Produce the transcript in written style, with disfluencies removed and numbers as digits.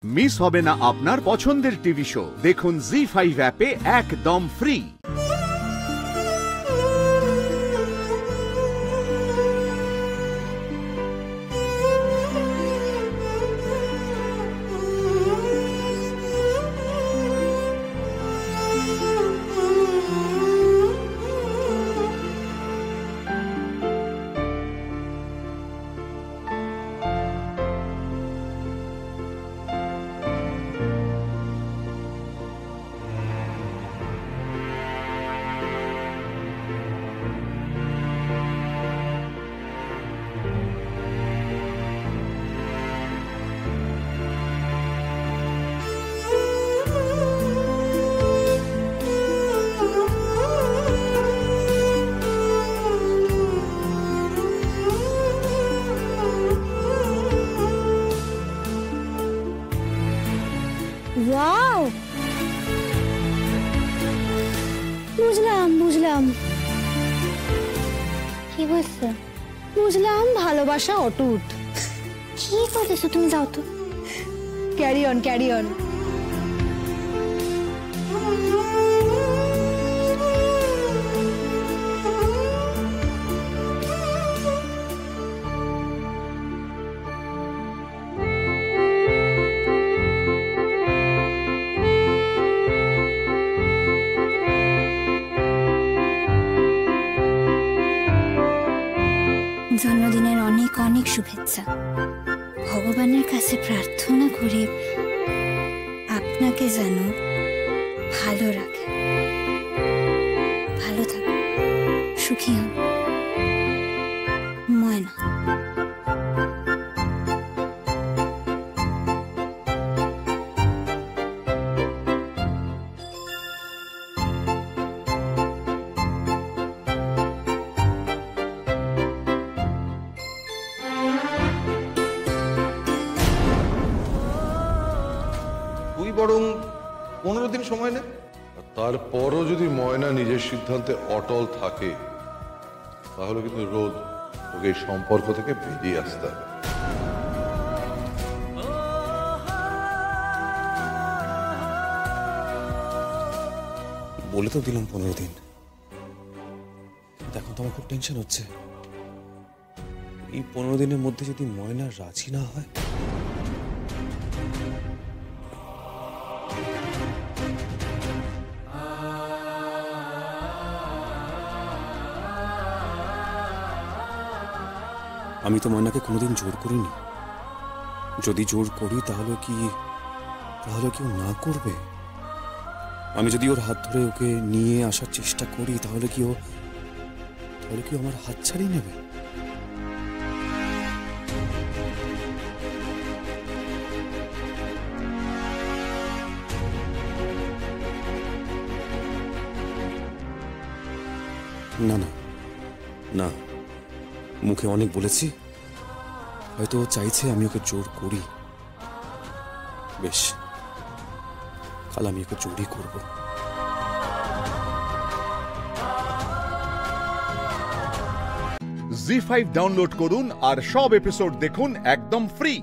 Miss হবে না আপনার পছন্দের টিভি শো। দেখুন জি5 অ্যাপে একদম ফ্রি। ওয়াও, বুঝলাম কি বলছো? বুঝলাম ভালোবাসা অটুট। কি বলতেছো তুমি? যাও তো, ক্যারি অন। জন্মদিনের অনেক অনেক শুভেচ্ছা। ভগবানের কাছে প্রার্থনা করি আপনাকে যেন ভালো রাখে, ভালো থাকুন, সুখী হন। ময়না। বরং 15 দিন সময় নে। তারপরও যদি ময়না নিজের সিদ্ধান্তে অটল থাকে তাহলে কিন্তু রোজ ওকে এই সম্পর্ক থেকে বেরিয়ে আসতে হবে। বলে তো দিলাম 15 দিন। এখন তো আমার খুব টেনশন হচ্ছে, এই 15 দিনের মধ্যে যদি ময়না রাজি না হয়। আমি তো ময়নাকে কোনোদিন জোর করিনি। যদি জোর করি তাহলে কি ও না করবে? আমি যদি ওর হাত ধরে ওকে নিয়ে আসার চেষ্টা করি তাহলে কি ও আমার হাত ছাড়িয়ে নেবে? না, মুখে অনেক বলেছি, হয়তো ও চাইছে আমি ওকে জোর করি। বেশ, কাল আমি ওকে জোরই করব। জি5 ডাউনলোড করুন আর সব এপিসোড দেখুন একদম ফ্রি।